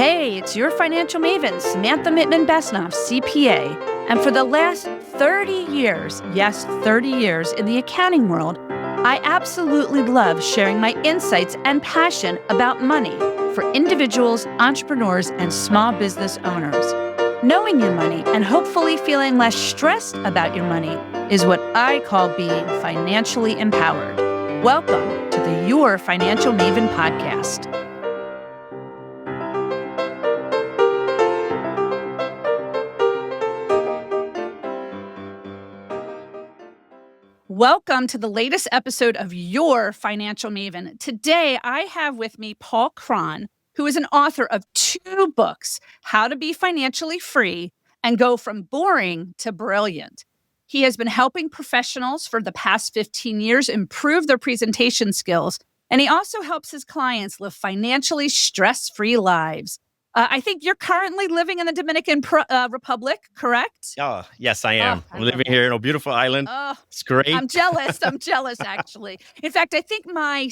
Hey, it's your financial maven, Samantha Mittman-Besnoff, CPA. And for the last 30 years, yes, 30 years in the accounting world, I absolutely love sharing my insights and passion about money for individuals, entrepreneurs, and small business owners. Knowing your money and hopefully feeling less stressed about your money is what I call being financially empowered. Welcome to the Your Financial Maven podcast. Welcome to the latest episode of Your Financial Maven. Today, I have with me Paul Craan, who is an author of 2 books, How to Be Financially Free and Go From Boring to Brilliant. He has been helping professionals for the past 15 years improve their presentation skills, and he also helps his clients live financially stress-free lives. I think you're currently living in the Dominican Republic, correct? Oh, yes, I am. I I'm love living that. here in a beautiful island. Oh, It's great. I'm jealous. I'm jealous, actually. In fact, I think my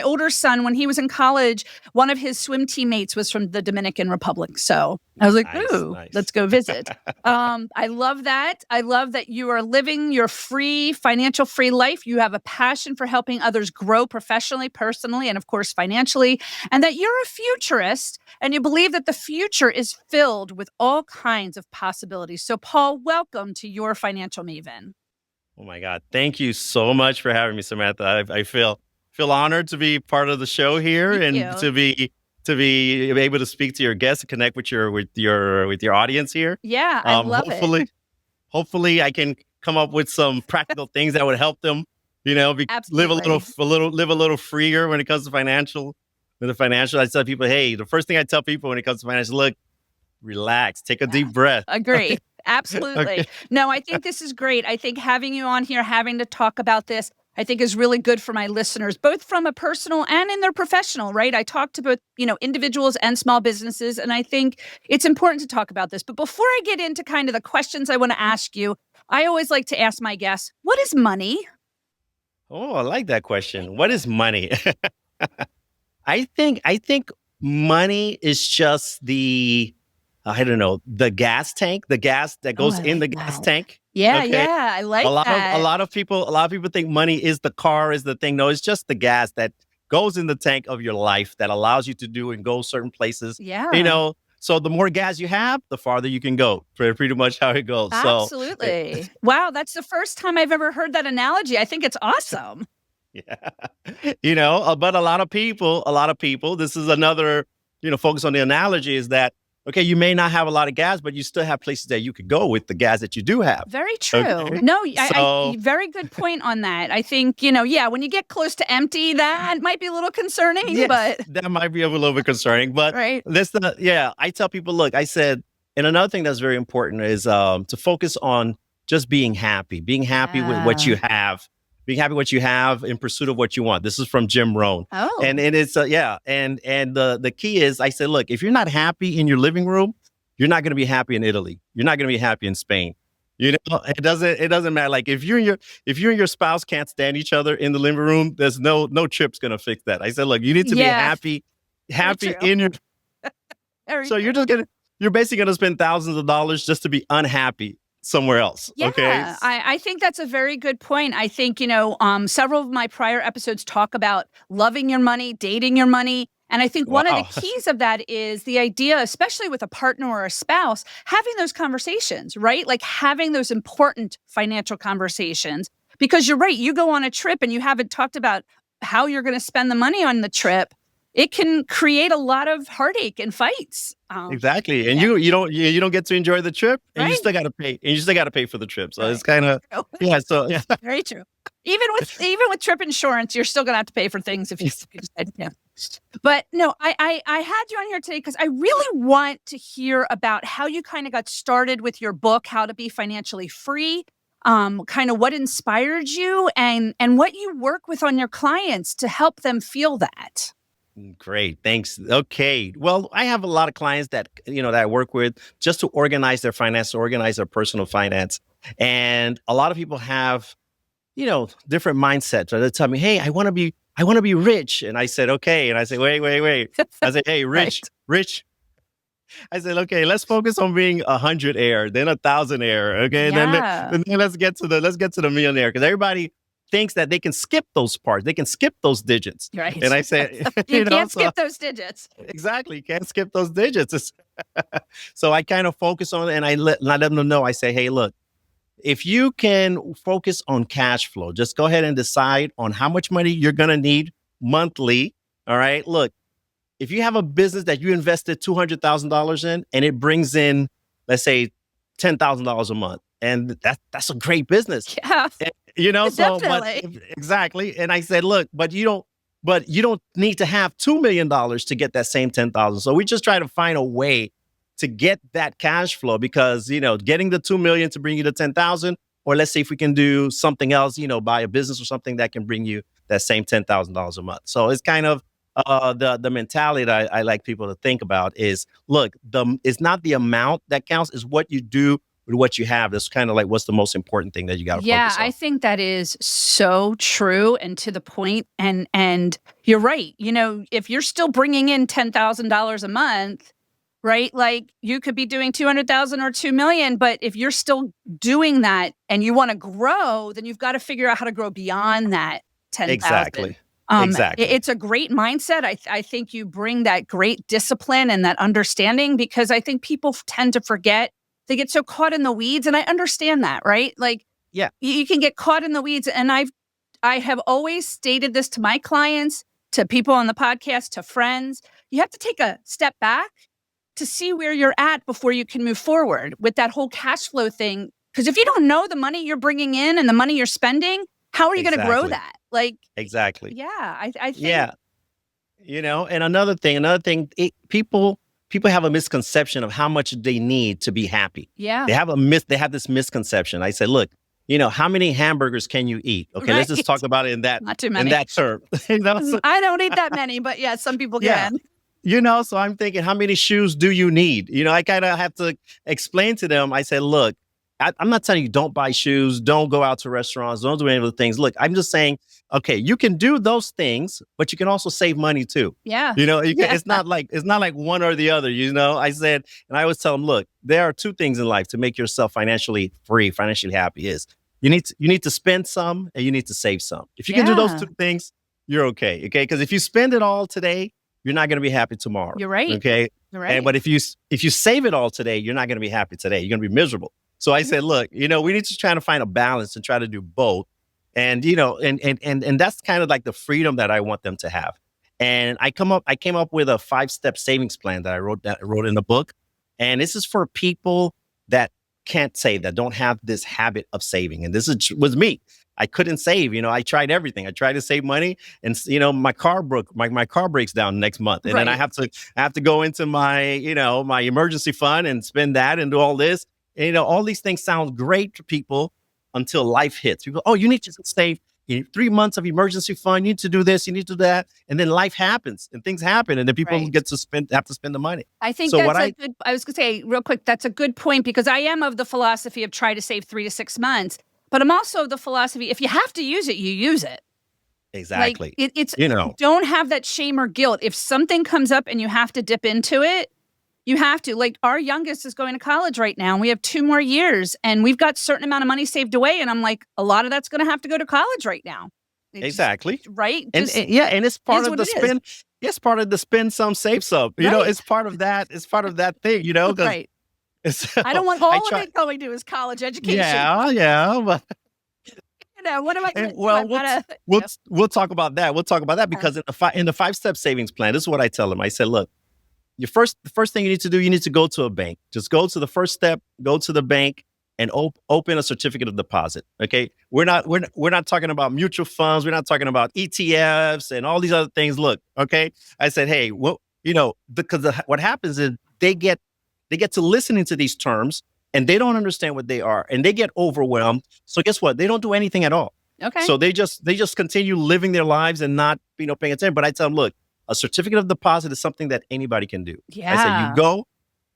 older son, when he was in college, one of his swim teammates was from the Dominican Republic. So I was like, Nice. let's go visit. I love that. I love that you are living your financial free life. You have a passion for helping others grow professionally, personally, and of course, financially, and that you're a futurist and you believe that the future is filled with all kinds of possibilities. So, Paul, welcome to Your Financial Maven. Oh my God. Thank you so much for having me, Samantha. I feel honored to be part of the show here to be able to speak to your guests and connect with your audience here. Yeah, I love it. Hopefully I can come up with some practical things that would help them, live a little freer when it comes to financial. I tell people, hey, the first thing I tell people when it comes to financial, look, relax, take a deep breath. Agree. Absolutely. Okay. No, I think this is great. I think having you on here, having to talk about this, I think is really good for my listeners, both from a personal and in their professional, right? I talk to both, individuals and small businesses, and I think it's important to talk about this. But before I get into kind of the questions I want to ask you, I always like to ask my guests, what is money? Oh, I like that question. What is money? I think money is just the gas tank, the gas that goes in the gas tank. Yeah, Okay? yeah, I like that. A lot of people think money is the car, is the thing. No, it's just the gas that goes in the tank of your life that allows you to do and go certain places. Yeah. So the more gas you have, the farther you can go. Pretty much how it goes. Absolutely. Wow, that's the first time I've ever heard that analogy. I think it's awesome. Yeah. But a lot of people, this is another, focus on the analogy is that, okay, you may not have a lot of gas, but you still have places that you could go with the gas that you do have. Very true. Okay? No, I very good point on that. I think, when you get close to empty, that might be a little concerning, Yes, but that might be a little bit concerning, but right. I tell people, look, I said, and another thing that's very important is to focus on just being happy with what you have. Being happy with what you have in pursuit of what you want. This is from Jim Rohn. Oh. And it's, and the key is, I said, look, if you're not happy in your living room, you're not going to be happy in Italy. You're not going to be happy in Spain. It doesn't matter. Like if you and your spouse can't stand each other in the living room, there's no trip's going to fix that. I said, look, you need to be happy in your, so you're basically going to spend thousands of dollars just to be unhappy somewhere else. Yeah, okay. I think that's a very good point. I think, several of my prior episodes talk about loving your money, dating your money. And I think one of the keys of that is the idea, especially with a partner or a spouse, having those conversations, right? Like having those important financial conversations. Because you're right, you go on a trip and you haven't talked about how you're going to spend the money on the trip. It can create a lot of heartache and fights. Exactly, and you don't get to enjoy the trip, and right? You still got to pay, for the trip. So right. It's kind of very true. Even with trip insurance, you're still gonna have to pay for things if you decide. Yeah. But no, I had you on here today because I really want to hear about how you kind of got started with your book, How to Be Financially Free. Kind of what inspired you and what you work with on your clients to help them feel that. Great. Thanks. Okay. Well, I have a lot of clients that I work with just to organize their finance, organize their personal finance. And a lot of people have, different mindsets. They tell me, hey, I want to be rich. And I said, okay. And I say, wait. I say, hey, rich I said, okay, let's focus on being 100 air, then 1,000 air. Okay. Yeah. Then let's get to the millionaire. Because everybody thinks that they can skip those parts. They can skip those digits. Right. And I said, You can't so skip those digits. exactly. You can't skip those digits. So I kind of focus on it and I let them know. I say, hey, look, if you can focus on cash flow, just go ahead and decide on how much money you're going to need monthly. All right. Look, if you have a business that you invested $200,000 in and it brings in, let's say, $10,000 a month, and that's a great business. Yeah. And, Definitely. exactly. And I said, look, but you don't need to have $2 million to get that same 10,000. So we just try to find a way to get that cash flow because, getting the 2 million to bring you to 10,000, or let's say if we can do something else, buy a business or something that can bring you that same $10,000 a month. So it's kind of the mentality that I like people to think about is, look, it's not the amount that counts, is what you do with what you have. That's kind of like what's the most important thing that you got to focus on. I think that is so true and to the point. And you're right. If you're still bringing in $10,000 a month, right? Like you could be doing 200,000 or 2 million, but if you're still doing that and you want to grow, then you've got to figure out how to grow beyond that 10,000. Exactly. It's a great mindset. I think you bring that great discipline and that understanding because I think people tend to forget. They get so caught in the weeds, and I understand that, right? Like, yeah, you can get caught in the weeds, and I have always stated this to my clients, to people on the podcast, to friends. You have to take a step back to see where you're at before you can move forward with that whole cash flow thing. Because if you don't know the money you're bringing in and the money you're spending, how are you going to grow that? Like, exactly. Yeah, I think. Yeah. And another thing, people have a misconception of how much they need to be happy. Yeah. They have this misconception. I said, look, how many hamburgers can you eat? Okay, let's just talk about it in that, not too many. In that term. I don't eat that many, but yeah, some people can. So I'm thinking, how many shoes do you need? I kind of have to explain to them. I said, look, I'm not telling you don't buy shoes, don't go out to restaurants, don't do any of the things. Look, I'm just saying, okay, you can do those things, but you can also save money too. Yeah. It's not like one or the other, I said, and I always tell them, look, there are two things in life to make yourself financially free, financially happy is you need to spend some and you need to save some. If you can do those two things, you're okay. Okay. Because if you spend it all today, you're not going to be happy tomorrow. You're right. Okay. You're right. But if you save it all today, you're not going to be happy today. You're going to be miserable. So I said, look, we need to try to find a balance and try to do both. And, and that's kind of like the freedom that I want them to have. And I came up with a 5-step savings plan that I wrote in the book. And this is for people that can't save, that don't have this habit of saving. And this was me. I couldn't save. I tried everything. I tried to save money, and my car breaks down next month, and then I have to go into my my emergency fund and spend that and do all this. And, all these things sound great to people until life hits. People, oh, you need to save 3 months of emergency fund. You need to do this. You need to do that, and then life happens and things happen, and then people have to spend the money. I think I was going to say real quick. That's a good point because I am of the philosophy of try to save 3 to 6 months. But I'm also of the philosophy, if you have to use it, you use it. Exactly. Like, it's don't have that shame or guilt. If something comes up and you have to dip into it, you have to. Like our youngest is going to college right now, and we have 2 more years, and we've got a certain amount of money saved away. And I'm like, a lot of that's going to have to go to college right now. Exactly. Right. And it's part of the spend. It's part of the spend some, save some. It's part of that. It's part of that thing. Right. So I don't want all of it going to his college education. Yeah. But, what am I going to do? We'll talk about that. We'll talk about that because in the 5-step savings plan, this is what I tell them. I said, look, the first thing you need to do, you need to go to a bank. Just go to the first step, go to the bank and open a certificate of deposit. Okay. We're not talking about mutual funds. We're not talking about ETFs and all these other things. Look, okay. I said, hey, well, because what happens is they get to listening to these terms and they don't understand what they are and they get overwhelmed. So guess what? They don't do anything at all. Okay. So they just continue living their lives and not, paying attention. But I tell them, look, a certificate of deposit is something that anybody can do. Yeah.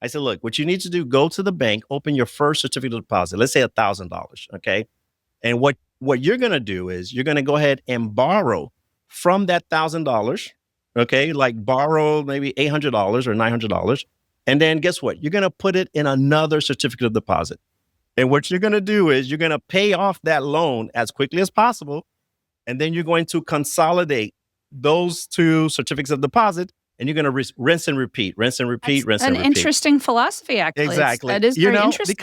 I said, look, what you need to do, go to the bank, open your first certificate of deposit. Let's say $1,000. Okay. And what you're going to do is you're going to go ahead and borrow from that $1,000. Okay. Like borrow maybe $800 or $900. And then guess what? You're going to put it in another certificate of deposit. And what you're going to do is you're going to pay off that loan as quickly as possible. And then you're going to consolidate those two certificates of deposit, and you're going to rinse and repeat, rinse and repeat, That's rinse and repeat. an interesting philosophy, actually. Exactly. That is very interesting.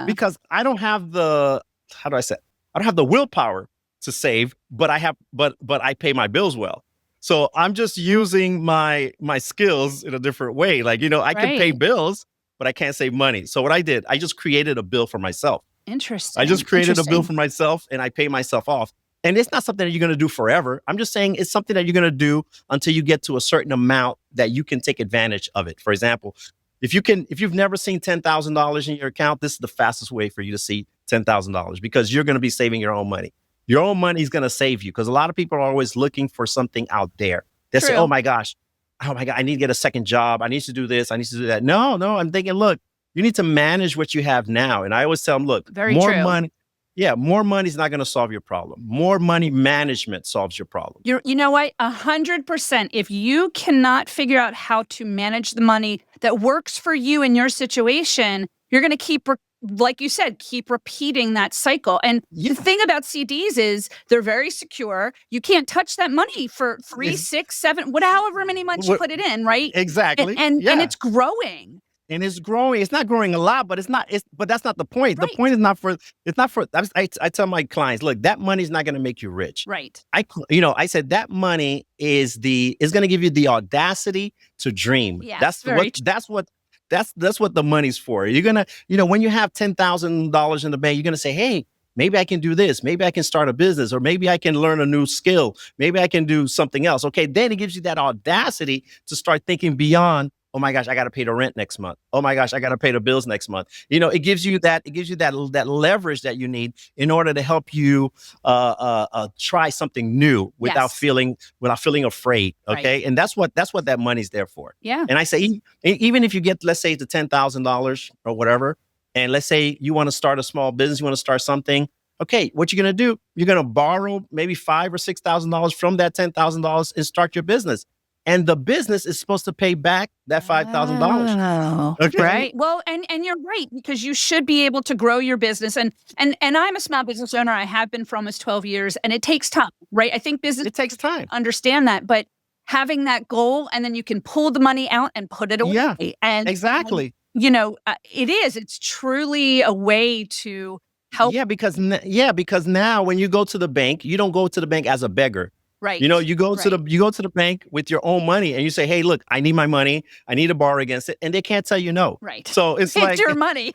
Because I don't have the, how do I say? I don't have the willpower to save, but I pay my bills well. So I'm just using my skills in a different way. Like, I can pay bills, but I can't save money. So what I did, I just created a bill for myself. Interesting. I just created a bill for myself, and I pay myself off. And it's not something that you're going to do forever. I'm just saying it's something that you're going to do until you get to a certain amount that you can take advantage of it. For example, if you've never seen $10,000 in your account, this is the fastest way for you to see $10,000 because you're going to be saving your own money. Your own money is going to save you because a lot of people are always looking for something out there. They say, oh my God, I need to get a second job. I need to do this. I need to do that. No, I'm thinking, look, you need to manage what you have now. And I always tell them, look, more money. Yeah, more money is not going to solve your problem. More money management solves your problem. You know what? 100%. If you cannot figure out how to manage the money that works for you in your situation, you're going to keep, like you said, keep repeating that cycle. And the thing about CDs is they're very secure. You can't touch that money for 3, 6, 7, however many months you put it in, right? Exactly. And it's growing. And it's growing. It's not growing a lot, but but that's not the point. Right. The point is I tell my clients, look, that money is not going to make you rich. Right. I said that money is going to give you the audacity to dream. Yeah, that's what the money's for. You're going to, when you have $10,000 in the bank, you're going to say, hey, maybe I can do this. Maybe I can start a business, or maybe I can learn a new skill. Maybe I can do something else. Okay. Then it gives you that audacity to start thinking beyond, oh my gosh, I got to pay the rent next month. Oh my gosh, I got to pay the bills next month. It gives you that leverage that you need in order to help you try something new without feeling afraid. Okay. Right. And that's what that money's there for. Yeah. And I say, even if you get, let's say, the $10,000 or whatever, and let's say you want to start a small business, you want to start something. Okay. What you're going to do, you're going to borrow maybe $5,000 or $6,000 from that $10,000 and start your business. And the business is supposed to pay back that $5,000. Oh, okay. Right. Well, and you're right, because you should be able to grow your business. And I'm a small business owner. I have been for almost 12 years, and it takes time, right? I think business, it takes time. Understand that, but having that goal, and then you can pull the money out and put it away. Yeah, and exactly. It's truly a way to help. Yeah, because now when you go to the bank, you don't go to the bank as a beggar. Right. You go to the bank with your own money, and you say, hey, look, I need my money. I need to borrow against it. And they can't tell you no. Right. So it's like, your money.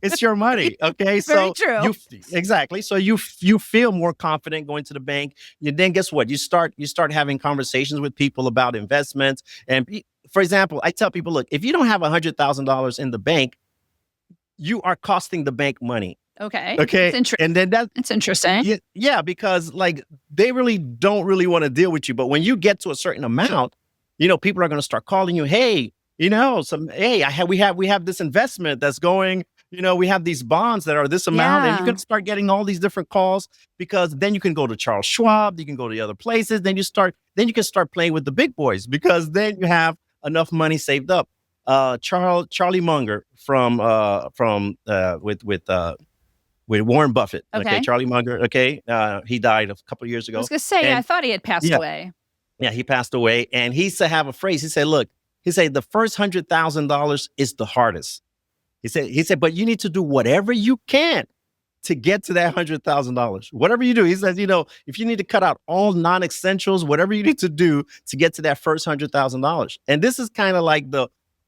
It's your money. Okay. Very true. Exactly. So you feel more confident going to the bank. Then guess what? You start having conversations with people about investments. And for example, I tell people, look, if you don't have $100,000 in the bank, you are costing the bank money. Okay. And then it's interesting. Yeah, because like they really don't want to deal with you. But when you get to a certain amount, people are going to start calling you. Hey, we have this investment that's going. We have these bonds that are this amount, and you can start getting all these different calls, because then you can go to Charles Schwab, you can go to the other places. Then you can start playing with the big boys, because then you have enough money saved up. Charlie Munger with Warren Buffett. Okay. Charlie Munger. Okay. He died a couple of years ago. I was going to say, I thought he had passed away. Yeah, he passed away. And he used to have a phrase. He said, look, the first $100,000 is the hardest. He said, but you need to do whatever you can to get to that $100,000. Whatever you do. He says, if you need to cut out all non-essentials, whatever you need to do to get to that first $100,000. And this is kind of like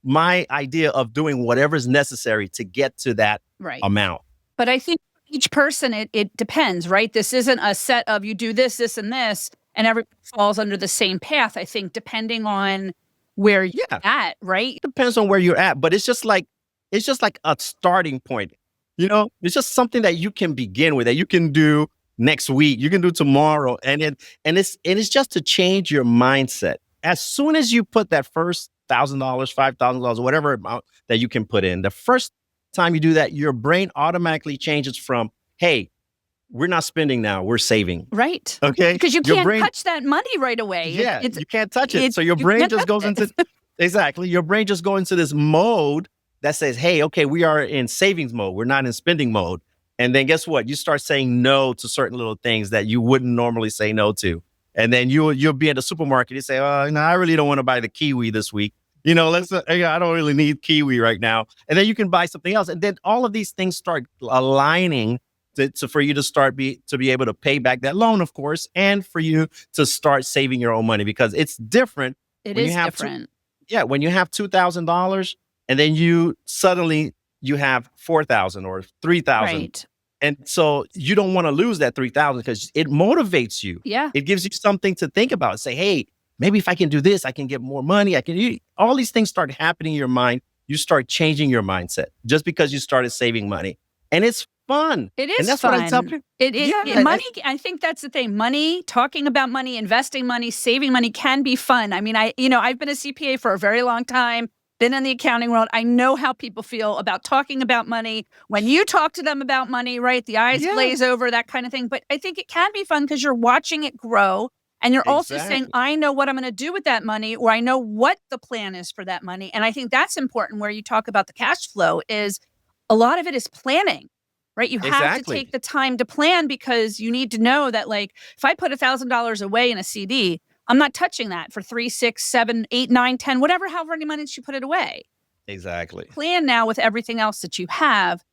my idea of doing whatever is necessary to get to that amount. But I think each person, it depends, right? This isn't a set of you do this, this, and this, and everyone falls under the same path. I think depending on where you're at, right? It depends on where you're at, but it's just like a starting point. It's just something that you can begin with, that you can do next week, you can do tomorrow, and it's just to change your mindset. As soon as you put that first $1,000, $5,000, whatever amount that you can put in, the first time you do that, your brain automatically changes from, hey, we're not spending now, we're saving. Right. Okay. Because you can't touch that money right away. Yeah, you can't touch it. So your brain just goes into Exactly. Your brain just go into this mode that says, hey, okay, we are in savings mode. We're not in spending mode. And then guess what? You start saying no to certain little things that you wouldn't normally say no to. And then you'll be at the supermarket. You say, oh, no, I really don't want to buy the kiwi this week. I don't really need kiwi right now. And then you can buy something else. And then all of these things start aligning for you to be able to pay back that loan, of course, and for you to start saving your own money, because it's different. It is different. When you have $2,000 and then you have 4,000 or 3,000. Right. And so you don't want to lose that 3,000 because it motivates you. Yeah. It gives you something to think about. Say, hey, maybe if I can do this, I can get more money. All these things start happening in your mind. You start changing your mindset just because you started saving money. And it's fun. It is and that's fun. What I tell people. Money, I think that's the thing. Money, talking about money, investing money, saving money can be fun. I mean, I've been a CPA for a very long time, been in the accounting world. I know how people feel about talking about money. When you talk to them about money, right, the eyes glaze over, that kind of thing. But I think it can be fun because you're watching it grow. And you're also saying, I know what I'm going to do with that money, or I know what the plan is for that money. And I think that's important where you talk about the cash flow is a lot of it is planning, right? You have to take the time to plan because you need to know that, like, if I put $1,000 away in a CD, I'm not touching that for 3, 6, 7, 8, 9, 10, however many months you put it away. Exactly. Plan now with everything else that you have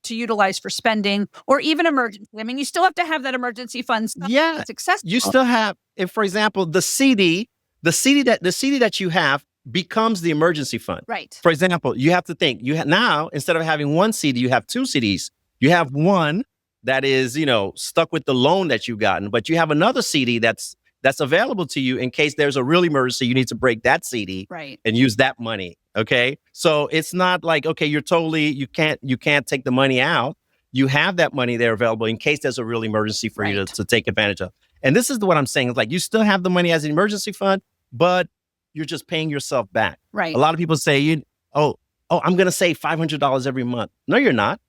to utilize for spending or even emergency. I mean, you still have to have that emergency fund stuff. Yeah. Successful. You still have, if for example, the CD that you have becomes the emergency fund. Right. For example, you have to think, now, instead of having one CD, you have 2 CDs. You have one that is, stuck with the loan that you've gotten, but you have another CD that's available to you in case there's a real emergency. You need to break that CD and use that money. Okay. So it's not like, okay, you can't take the money out. You have that money there available in case there's a real emergency for you to take advantage of. And this is what I'm saying. It's like, you still have the money as an emergency fund, but you're just paying yourself back. Right. A lot of people say, I'm going to save $500 every month. No, you're not.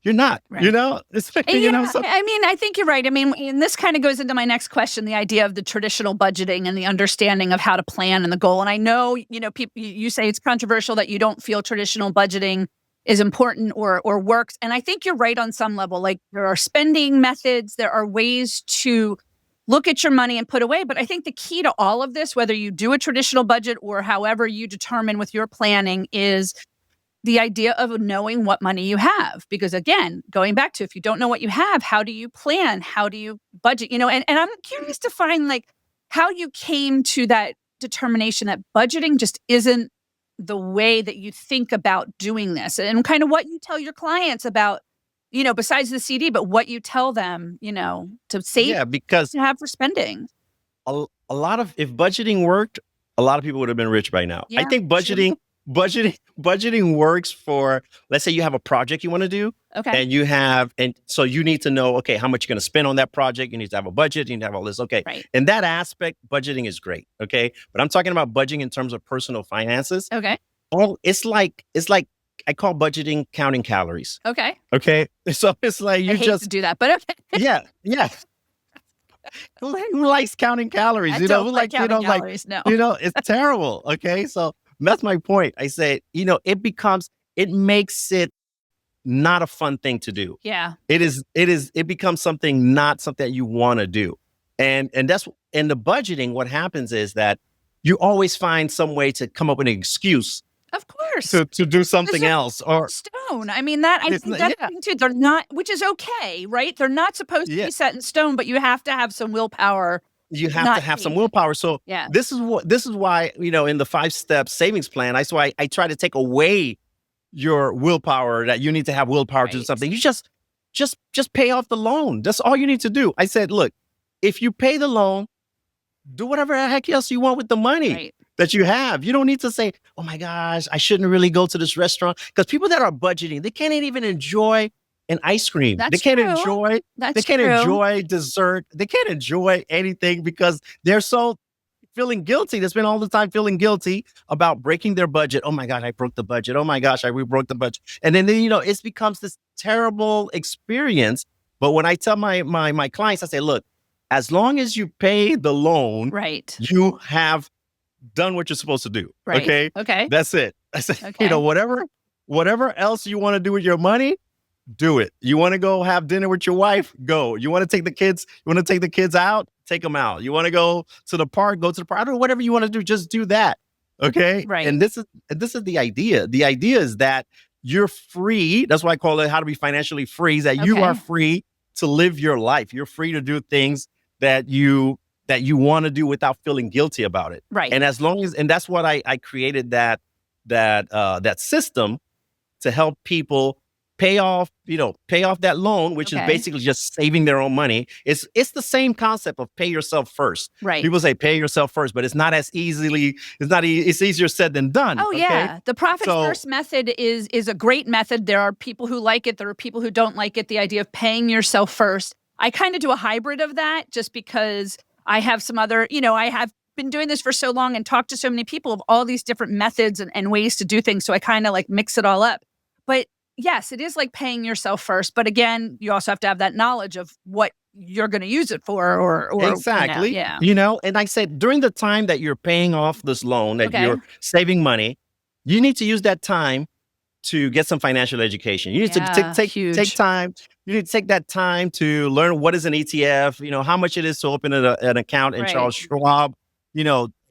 You're not, right. It's, I think you're right. I mean, and this kind of goes into my next question, the idea of the traditional budgeting and the understanding of how to plan and the goal. And I know, people, you say it's controversial that you don't feel traditional budgeting is important or works. And I think you're right on some level. Like, there are spending methods, there are ways to look at your money and put away. But I think the key to all of this, whether you do a traditional budget or however you determine with your planning, is the idea of knowing what money you have. Because again, going back to, if you don't know what you have, how do you plan? How do you budget? And I'm curious to find, like, how you came to that determination that budgeting just isn't the way that you think about doing this, and kind of what you tell your clients about, besides the CD, but what you tell them, to save, because to have for spending. A lot of, if budgeting worked, a lot of people would have been rich by now. I think budgeting works for, let's say you have a project you want to do. Okay. And so you need to know, okay, how much you're going to spend on that project. You need to have a budget. You need to have all this. Okay. Right. In that aspect, budgeting is great. Okay. But I'm talking about budgeting in terms of personal finances. Okay. It's like, I call budgeting counting calories. Okay. Okay. So it's like, I hate to do that, but okay. Yeah. Who likes counting calories? I don't like counting calories. No. It's terrible. Okay. So that's my point. I say, it makes it not a fun thing to do. Yeah. It becomes something, not something that you want to do. And that's, in the budgeting, what happens is that you always find some way to come up with an excuse. Of course. To do something else. Or stone. I mean, I think that's the thing too. They're not, which is okay, right? They're not supposed to be set in stone, but you have to have some willpower. You have to have some willpower. So this is why, in the 5-step savings plan, I try to take away your willpower, that you need to have willpower to do something. You just pay off the loan. That's all you need to do. I said, look, if you pay the loan, do whatever the heck else you want with the money that you have. You don't need to say, oh my gosh, I shouldn't really go to this restaurant. Because people that are budgeting, they can't even enjoy an ice cream. They can't enjoy dessert. They can't enjoy anything because they're so feeling guilty. They spend all the time feeling guilty about breaking their budget. Oh my God, I broke the budget. Oh my gosh, we broke the budget. And then it becomes this terrible experience. But when I tell my clients, I say, look, as long as you pay the loan, you have done what you're supposed to do. Right. Okay. Okay. That's it. That's it. Okay. Whatever else you want to do with your money, do it. You want to go have dinner with your wife? Go. You want to take the kids out? Take them out. You want to go to the park? Go to the park. I don't know, whatever you want to do, just do that. Okay. Right. And this is the idea. The idea is that you're free. That's why I call it how to be financially free, is that you are free to live your life. You're free to do things that you want to do without feeling guilty about it. Right. And that's what I created that system to help people pay off that loan, which is basically just saving their own money. It's the same concept of pay yourself first. Right. People say pay yourself first, but it's not as easily, it's easier said than done. Oh, yeah. The profit first method is a great method. There are people who like it. There are people who don't like it. The idea of paying yourself first. I kind of do a hybrid of that just because I have some other, I have been doing this for so long and talked to so many people of all these different methods and ways to do things. So I kind of like mix it all up. But yes, it is like paying yourself first. But again, you also have to have that knowledge of what you're going to use it for or exactly. Yeah. And I said during the time that you're paying off this loan, that you're saving money, you need to use that time to get some financial education. You need to take time. You need to take that time to learn what is an ETF, how much it is to open an account in Charles Schwab,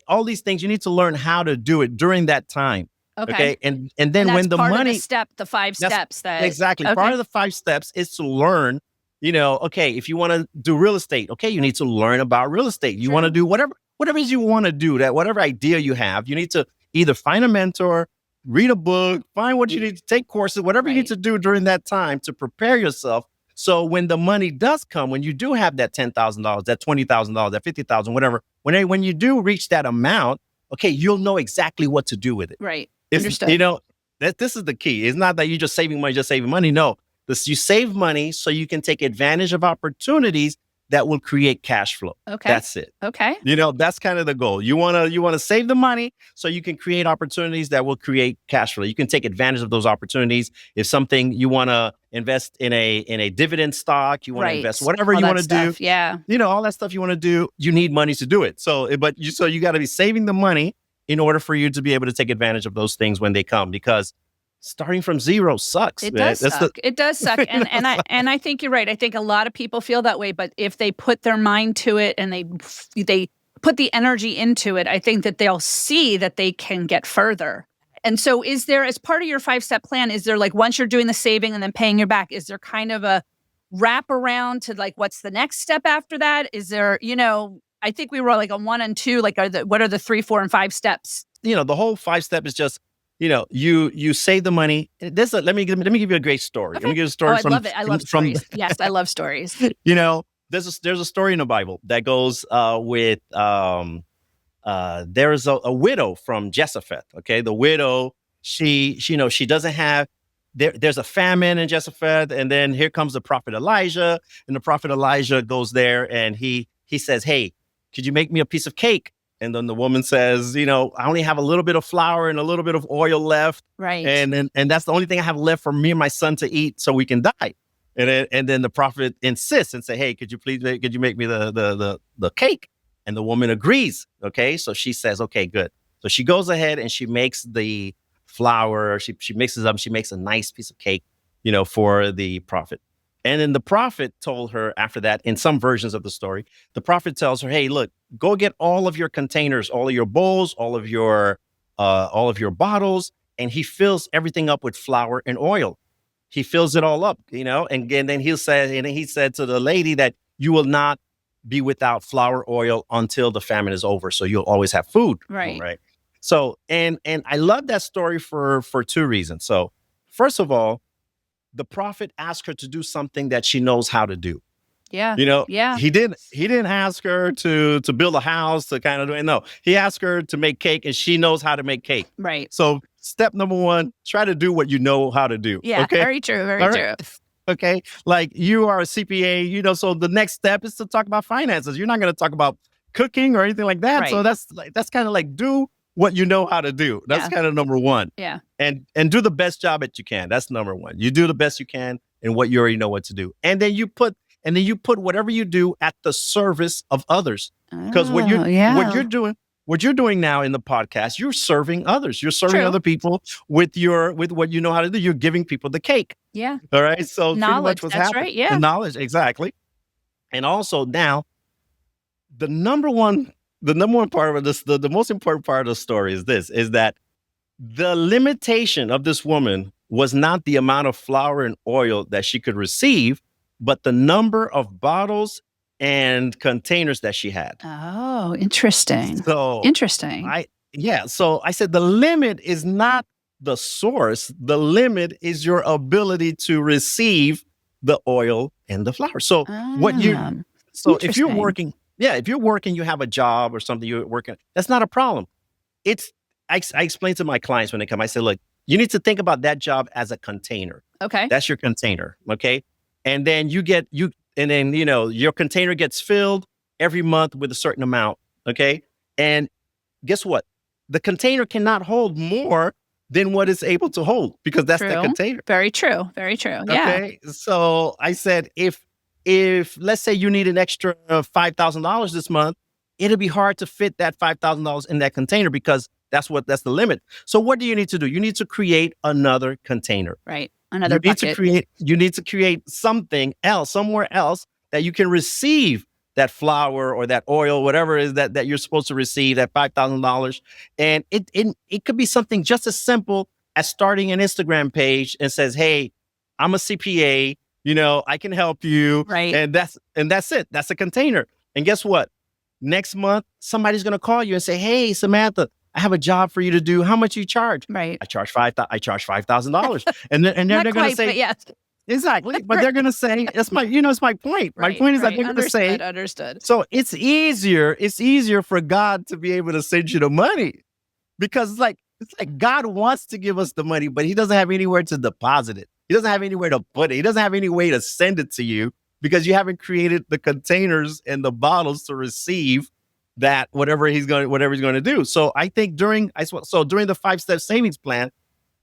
all these things. You need to learn how to do it during that time. Okay. And then when the money, the 5 steps that exactly part of the 5 steps is to learn, if you want to do real estate, you need to learn about real estate. You want to do whatever it is you want to do, that whatever idea you have, you need to either find a mentor, read a book, find what you need to take courses, whatever you need to do during that time to prepare yourself. So when the money does come, when you do have that $10,000, that $20,000, that $50,000, whatever, when you do reach that amount, you'll know exactly what to do with it. Right. Understood. This is the key. It's not that you're just saving money. No, you save money so you can take advantage of opportunities that will create cash flow. Okay. That's it. Okay. That's kind of the goal. You want to save the money so you can create opportunities that will create cash flow. You can take advantage of those opportunities. If something you want to invest in a dividend stock, you want to invest whatever you want to do. Yeah. All that stuff you want to do, you need money to do it. So you got to be saving the money in order for you to be able to take advantage of those things when they come, because starting from zero sucks. It does suck. It does suck. And I think you're right. I think a lot of people feel that way, but if they put their mind to it and they put the energy into it, I think that they'll see that they can get further. And so is there, as part of your 5-step plan, is there like, once you're doing the saving and then paying your back, is there kind of a wrap around to like, what's the next step after that? Is there, I think we were like on 1 and 2, like what are the 3, 4, and 5 steps? The whole 5-step is just, you save the money. Let me give you a great story. Okay. Let me give you a story. I love it. I love stories. Yes, I love stories. There's a story in the Bible that goes with there is a widow from Jephthah. Okay, the widow, she doesn't have. There's a famine in Jephthah, and then here comes the prophet Elijah, and the prophet Elijah goes there, and he says, "Hey, could you make me a piece of cake?" And then the woman says, I only have a little bit of flour and a little bit of oil left. Right. And that's the only thing I have left for me and my son to eat so we can die. And then the prophet insists and say, "Hey, could you make me the cake?" And the woman agrees. Okay. So she says, "Okay, good." So she goes ahead and she makes the flour. She mixes up. She makes a nice piece of cake, for the prophet. And then the prophet told her after that, in some versions of the story, the prophet tells her, "Hey, look, go get all of your containers, all of your bowls, all of your bottles." And he fills everything up with flour and oil. He fills it all up, and then he said to the lady that you will not be without flour, oil until the famine is over. So you'll always have food. Right. Right. So, and I love that story for 2 reasons. So first of all, the prophet asked her to do something that she knows how to do. Yeah. Yeah. He didn't ask her to build a house to kind of do it. No, he asked her to make cake, and she knows how to make cake. Right. So step number 1, try to do what you know how to do. Yeah. Okay? Very true. Very true. Okay. Like you are a CPA, so the next step is to talk about finances. You're not going to talk about cooking or anything like that. Right. So that's kind of like do what you know how to do. That's kind of number 1. Yeah. And do the best job that you can. That's number 1. You do the best you can in what you already know what to do. And then you put whatever you do at the service of others. Because what you're doing, what you're doing now in the podcast, you're serving others. You're serving True. other people with what you know how to do. You're giving people the cake. Yeah. All right. So pretty Knowledge. much what's That's happening. right. Yeah. The knowledge, exactly. And also now, the number one part of this, the most important part of the story is this: is that the limitation of this woman was not the amount of flour and oil that she could receive, but the number of bottles and containers that she had. Oh, interesting. So Interesting. so I said the limit is not the source. The limit is your ability to receive the oil and the flour. So if you're working, if you're working, you have a job or something you're working, that's not a problem. I explain to my clients when they come, I say, look, you need to think about that job as a container. Okay. That's your container. Okay. And then your container gets filled every month with a certain amount. Okay. And guess what? The container cannot hold more than what it's able to hold, because that's the container. Very true. Very true. Yeah. Okay. So I said, if let's say you need an extra $5,000 this month, it'll be hard to fit that $5,000 in that container, because that's the limit. So what do you need to do? You need to create another container. Right. Another bucket. You need to create something else, somewhere else, that you can receive that flour or that oil, whatever it is that you're supposed to receive, that $5,000. And it could be something just as simple as starting an Instagram page and says, hey, I'm a CPA, I can help you. Right. And that's it. That's a container. And guess what? Next month, somebody's going to call you and say, hey, Samantha, I have a job for you to do. How much you charge? Right. I charge $5,000. And then they're going to say, but yes. Exactly. But they're going to say, it's my point. My point is that they're going to say, understood. So it's easier for God to be able to send you the money, because it's like God wants to give us the money, but he doesn't have anywhere to deposit it. He doesn't have anywhere to put it. He doesn't have any way to send it to you, because you haven't created the containers and the bottles to receive that whatever he's going to do. So I think during the 5-step savings plan,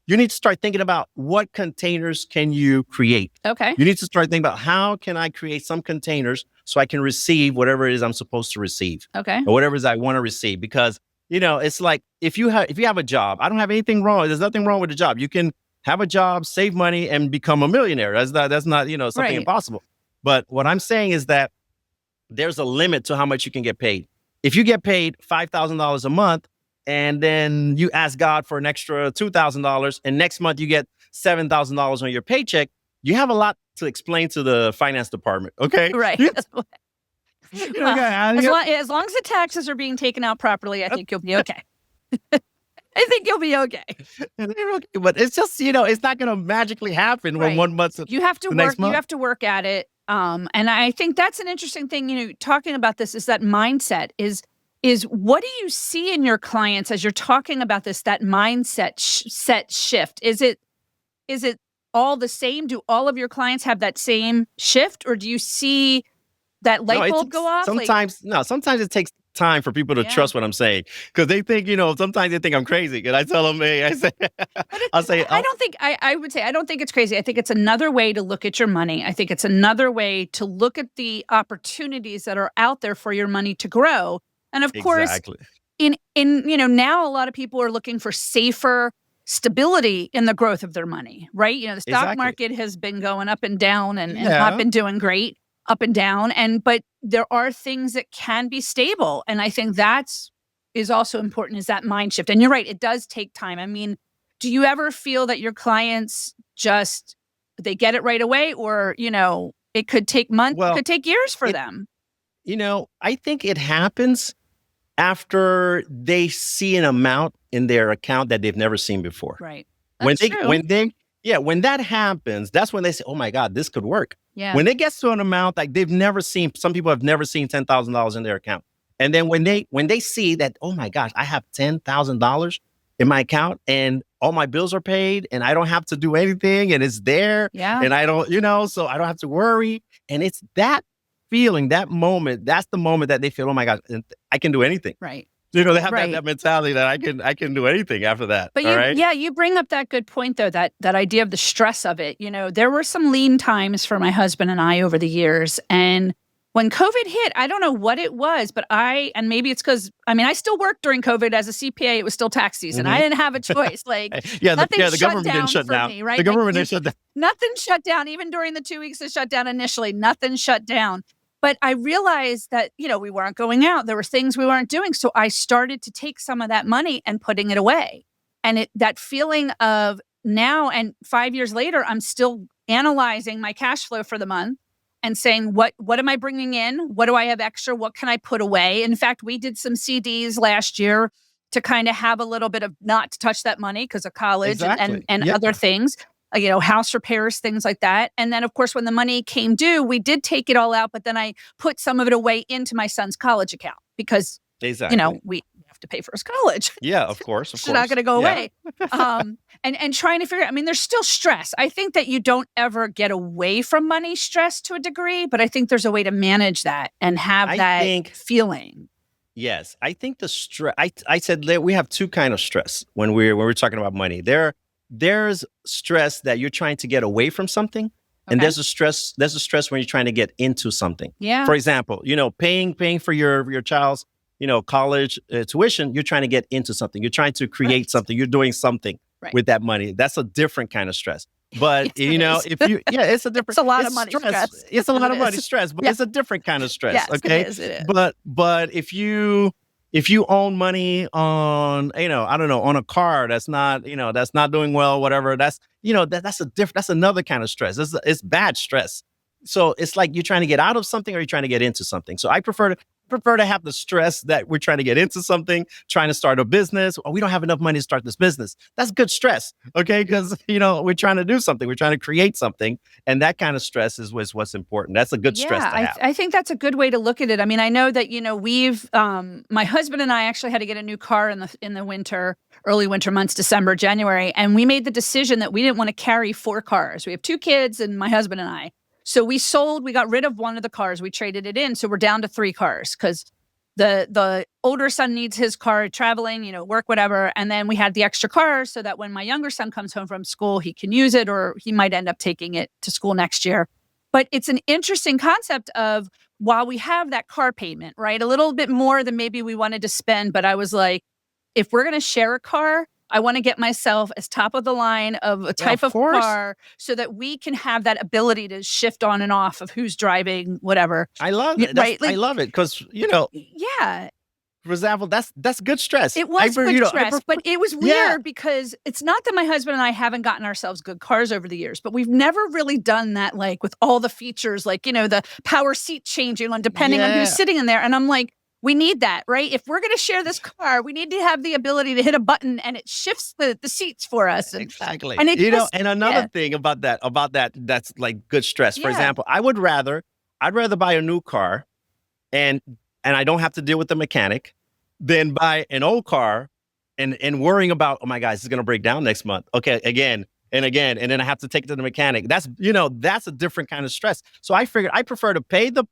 you need to start thinking about what containers can you create. Okay. You need to start thinking about, how can I create some containers so I can receive whatever it is I'm supposed to receive. Okay. Or whatever it is I want to receive. Because, it's like, if you have a job, I don't have anything wrong. There's nothing wrong with the job. You can have a job, save money, and become a millionaire. That's not something impossible. But what I'm saying is that there's a limit to how much you can get paid. If you get paid $5,000 a month, and then you ask God for an extra $2,000, and next month you get $7,000 on your paycheck, you have a lot to explain to the finance department. Okay. Right. As long as the taxes are being taken out properly, I think you'll be okay. I think you'll be okay. But it's just, it's not going to magically happen when 1 month. You have to work. You have to work at it. And I think that's an interesting thing, talking about this, is that mindset is what do you see in your clients as you're talking about this, that mindset set shift? Is it all the same? Do all of your clients have that same shift, or do you see that light bulb go off? Sometimes it takes time for people to trust what I'm saying, because they think, sometimes they think I'm crazy. And I tell them, hey, I would say, I don't think it's crazy. I think it's another way to look at your money. I think it's another way to look at the opportunities that are out there for your money to grow. And of course, in now a lot of people are looking for safer stability in the growth of their money, right? The stock market has been going up and down and not been doing great, up and down. But there are things that can be stable. And I think is also important, is that mind shift. And you're right, it does take time. I mean, do you ever feel that your clients they get it right away, or, it could take months, it could take years for them? I think it happens after they see an amount in their account that they've never seen before. Right. When that happens, that's when they say, oh my God, this could work. Yeah. When it gets to an amount like they've never seen, some people have never seen $10,000 in their account. And then when they see that, oh my gosh, I have $10,000 in my account and all my bills are paid and I don't have to do anything and it's there. Yeah. And I don't, so I don't have to worry. And it's that feeling, that moment, that's the moment that they feel, oh my God, I can do anything. Right. They have that mentality that I can do anything after that. But you bring up that good point though, that idea of the stress of it. There were some lean times for my husband and I over the years. And when COVID hit, I don't know what it was, but and maybe it's because, I still worked during COVID as a CPA. It was still tax season. I didn't have a choice. Like, nothing the shut government down didn't shut for down. me, right? The government didn't shut down. Nothing shut down, even during the 2 weeks of shutdown initially, nothing shut down. But I realized that, we weren't going out. There were things we weren't doing. So I started to take some of that money and putting it away. And that feeling of now, and 5 years later, I'm still analyzing my cash flow for the month and saying, what am I bringing in? What do I have extra? What can I put away? In fact, we did some CDs last year to kind of have a little bit of not to touch that money because of college and other things. House repairs, things like that. And then, of course, when the money came due, we did take it all out, but then I put some of it away into my son's college account because, we have to pay for his college. Yeah, of course. It's not going to go away. And trying to figure out, there's still stress. I think that you don't ever get away from money stress to a degree, but I think there's a way to manage that and have feeling. Yes. I think the stress, I said that we have two kind of stress when we're talking about money. There's stress that you're trying to get away from something. And there's a stress when you're trying to get into something. Yeah. For example, paying for your child's, college tuition, you're trying to get into something. You're trying to create something. You're doing something with that money. That's a different kind of stress. But, yes, it's a different. It's a lot of money stress. It's a lot of money stress, but it's a different kind of stress. Yes, okay. It is. But if you own money on, I don't know, on a car that's not doing well, whatever, that's another kind of stress. It's bad stress. So it's like you're trying to get out of something or you're trying to get into something. So I prefer to have the stress that we're trying to get into something, trying to start a business. Oh, we don't have enough money to start this business. That's good stress. Okay. Because, we're trying to do something. We're trying to create something. And that kind of stress is what's important. That's a good stress to have. I think that's a good way to look at it. I know that, we've, my husband and I actually had to get a new car in the winter, early winter months, December, January. And we made the decision that we didn't want to carry 4 cars. We have 2 kids and my husband and I. So we got rid of one of the cars. We traded it in. So we're down to 3 cars because the older son needs his car traveling, work, whatever. And then we had the extra car so that when my younger son comes home from school, he can use it or he might end up taking it to school next year. But it's an interesting concept of while we have that car payment, right? A little bit more than maybe we wanted to spend. But I was like, if we're going to share a car, I want to get myself as top of the line of a type of car so that we can have that ability to shift on and off of who's driving, whatever. I love it. Right? I love it because, Yeah. For example, that's good stress. It was good stress, but it was weird because it's not that my husband and I haven't gotten ourselves good cars over the years, but we've never really done that with all the features, the power seat changing on depending on who's sitting in there. And I'm like, we need that, right? If we're going to share this car, we need to have the ability to hit a button and it shifts the seats for us. Exactly. And and another thing about that, that's like good stress. For example, I'd rather buy a new car and I don't have to deal with the mechanic than buy an old car and worrying about, oh my God, this is going to break down next month. Okay. Again. And then I have to take it to the mechanic. That's a different kind of stress. So I figured I prefer to pay the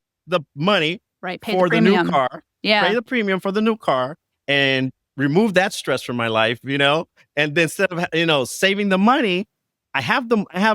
money for the new car. Yeah. Pay the premium for the new car and remove that stress from my life, and then instead of, saving the money, I have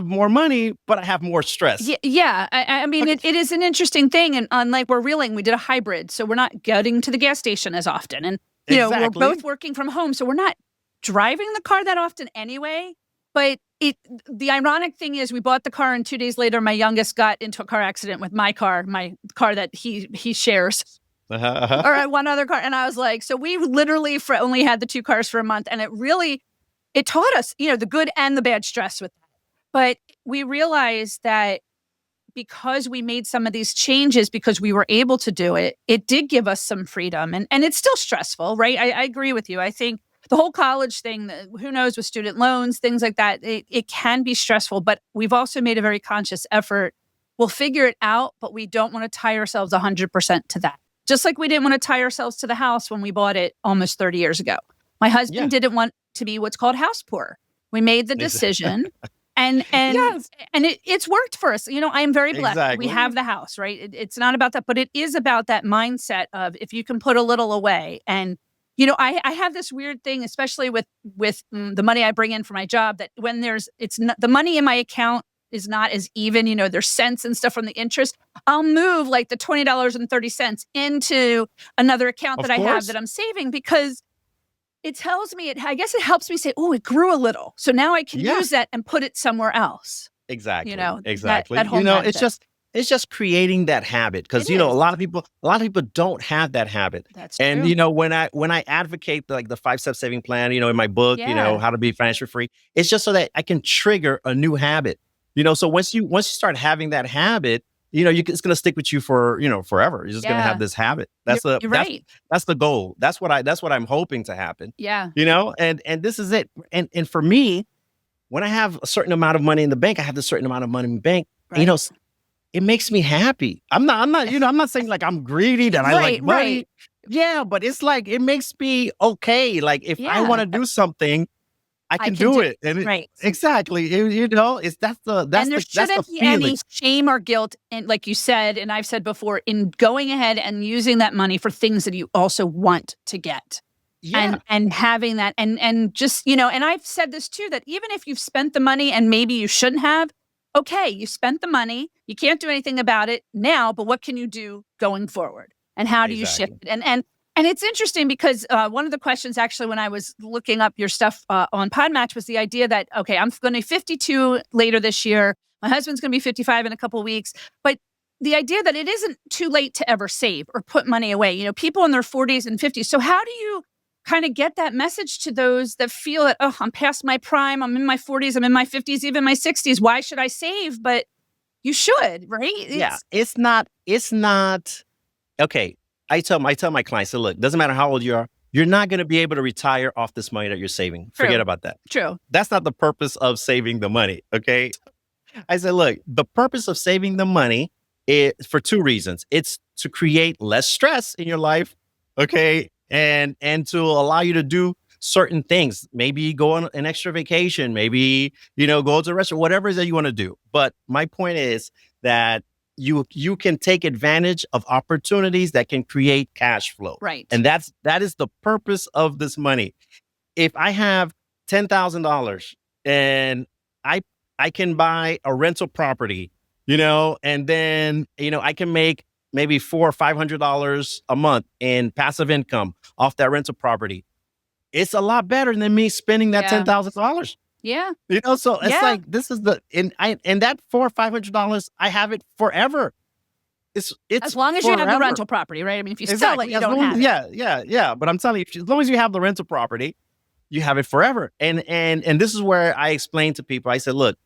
more money, but I have more stress. Yeah. It is an interesting thing. And unlike we're reeling, we did a hybrid. So we're not getting to the gas station as often. And, we're both working from home. So we're not driving the car that often anyway. But the ironic thing is we bought the car and 2 days later, my youngest got into a car accident with my car that he shares. Or one other car. And I was like, so we literally only had the 2 cars for a month. And it taught us, the good and the bad stress with that. But we realized that because we made some of these changes, because we were able to do it, it did give us some freedom. And it's still stressful, right? I agree with you. I think the whole college thing, who knows, with student loans, things like that, it can be stressful. But we've also made a very conscious effort. We'll figure it out, but we don't want to tie ourselves 100% to that. Just like we didn't want to tie ourselves to the house when we bought it almost 30 years ago. My husband didn't want to be what's called house poor. We made the decision and it's worked for us. I am very blessed. Exactly. We have the house, right? It's not about that, but it is about that mindset of if you can put a little away. And, I have this weird thing, especially with the money I bring in for my job, that when the money in my account is not as even, there's cents and stuff from the interest, I'll move like the $20.30 into another account Of that I have course. that I'm saving, because it tells me, I guess it helps me say, oh, it grew a little. So now I can use Yes. that and put it somewhere else. Exactly. That Exactly. whole mindset. It's just creating that habit, because It a is. lot of people don't have that habit. That's And true. when I advocate like the 5-step saving plan, in my book, Yeah. how to be financially free, it's just so that I can trigger a new habit. So once you start having that habit, it's going to stick with you for, forever. You're just going to have Yeah. this habit. You're right. That's the goal. That's what I'm hoping to happen. Yeah. And this is it. And for me, when I have a certain amount of money in the bank, I have this certain amount of money in the bank. Right. It makes me happy. I'm not saying like I'm greedy, that I like money. Right. Yeah, but it's like, it makes me okay. Like if I want to do something, I can do it. And right. exactly. It's that's and there the shouldn't be feeling. any shame or guilt, and like you said, and I've said before, in going ahead and using that money for things that you also want to get. Yeah. And having that, and just, and I've said this too, that even if you've spent the money and maybe you shouldn't have, okay, you spent the money, you can't do anything about it now, but what can you do going forward? And how do you shift it? And it's interesting because one of the questions, actually, when I was looking up your stuff on Podmatch, was the idea that, okay, I'm going to be 52 later this year. My husband's going to be 55 in a couple of weeks. But the idea that it isn't too late to ever save or put money away, people in their 40s and 50s. So how do you kind of get that message to those that feel that, oh, I'm past my prime, I'm in my 40s, I'm in my 50s, even my 60s. Why should I save? But you should, right? It's not okay. I tell my clients, look, doesn't matter how old you are, you're not going to be able to retire off this money that you're saving. True. Forget about that. True. That's not the purpose of saving the money. Okay. I said, look, the purpose of saving the money is for two reasons. It's to create less stress in your life. Okay. And to allow you to do certain things, maybe go on an extra vacation, maybe, go to a restaurant, whatever it is that you want to do. But my point is that you can take advantage of opportunities that can create cash flow. Right. And that is the purpose of this money. If I have $10,000 and I can buy a rental property, and then, I can make maybe $400 or $500 a month in passive income off that rental property. It's a lot better than me spending that $10,000. Yeah. So it's like, this is and that $400 or $500, I have it forever. It's as long as you have the rental property, right? I mean, if you sell it, you don't have it. Yeah. But I'm telling you, as long as you have the rental property, you have it forever. And this is where I explain to people, I said, look,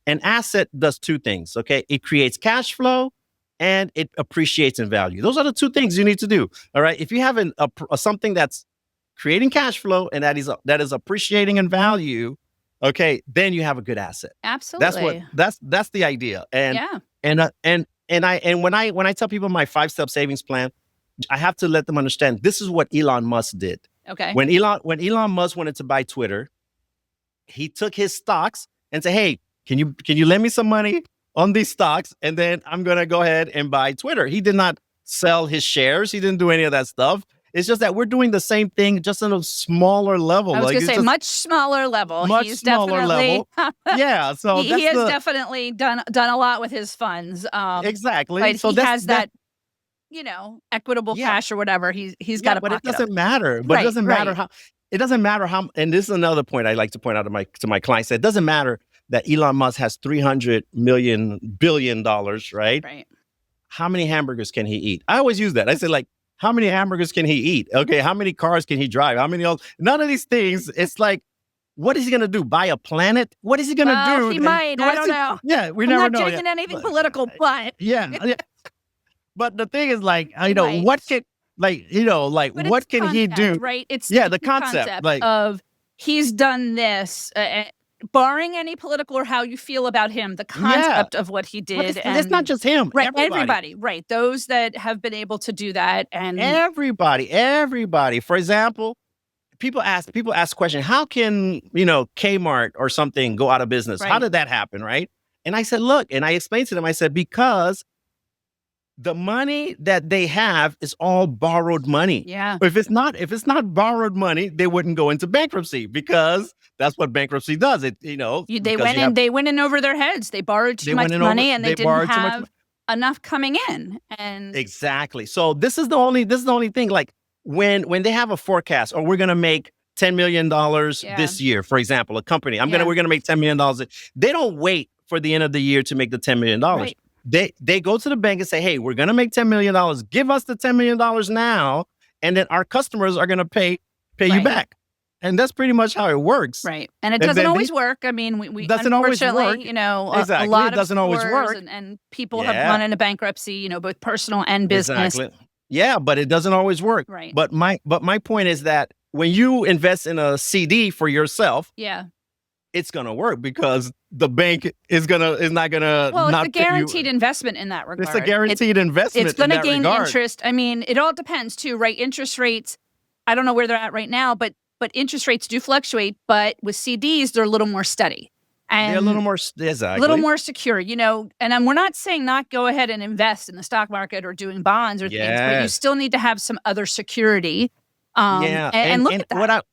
an asset does two things. Okay. It creates cash flow and it appreciates in value. Those are the two things you need to do. All right. If you have something that's creating cash flow and that is appreciating in value, okay, then you have a good asset. Absolutely. That's the idea. And when I tell people my 5-step savings plan, I have to let them understand this is what Elon Musk did. Okay. When Elon Musk wanted to buy Twitter, he took his stocks and said, "Hey, can you lend me some money on these stocks, and then I'm gonna go ahead and buy Twitter." He did not sell his shares. He didn't do any of that stuff. It's just that we're doing the same thing, just on a smaller level. I was going to say much smaller level. He's definitely, yeah. So he has definitely done a lot with his funds. Exactly. But so he has that equitable cash or whatever. He's got to. But it doesn't matter. But it doesn't matter how. It doesn't matter how. And this is another point I like to point out to my clients. It doesn't matter that Elon Musk has $300 billion, right? Right. How many hamburgers can he eat? I always use that. I say, like, how many hamburgers can he eat? Okay, how many cars can he drive? How many else? None of these things. It's like, what is he going to do? Buy a planet? What is he going to do? He might. I don't know. Yeah, we never know. I'm not getting anything political, but yeah. But the thing is, like, what can, what can he do? Right? It's the concept of he's done this. Barring any political or how you feel about him, the concept of what he did. It's not just him. Right, everybody. Right. Those that have been able to do that. And everybody. For example, people ask question, how can, Kmart or something go out of business? Right. How did that happen? Right. And I said, look, and I explained to them, I said, because the money that they have is all borrowed money. Yeah. If it's not borrowed money, they wouldn't go into bankruptcy because That's what bankruptcy does. It, They because they went in over their heads. They borrowed too much money and they didn't have enough coming in. And exactly. So this is the only thing. Like when they have a forecast, or we're gonna make $10 million this year, for example, a company, we're gonna make $10 million. They don't wait for the end of the year to make the $10 million. Right. They go to the bank and say, hey, we're gonna make $10 million. Give us the $10 million now, and then our customers are gonna pay you back. And that's pretty much how it works. Right. And it doesn't always work. I mean, we doesn't always work. A lot it doesn't of always work. And people have gone into bankruptcy, both personal and business. Exactly. Yeah, but it doesn't always work. Right. But my point is that when you invest in a CD for yourself, it's gonna work because the bank is not gonna. Well, it's a guaranteed investment in that regard. It's a guaranteed investment. It's going to gain regard. interest. I mean, it all depends too, right? Interest rates. I don't know where they're at right now, but interest rates do fluctuate. But with CDs, they're a little more steady. And they're a little more secure, and we're not saying not go ahead and invest in the stock market or doing bonds or things, but you still need to have some other security. And look at that.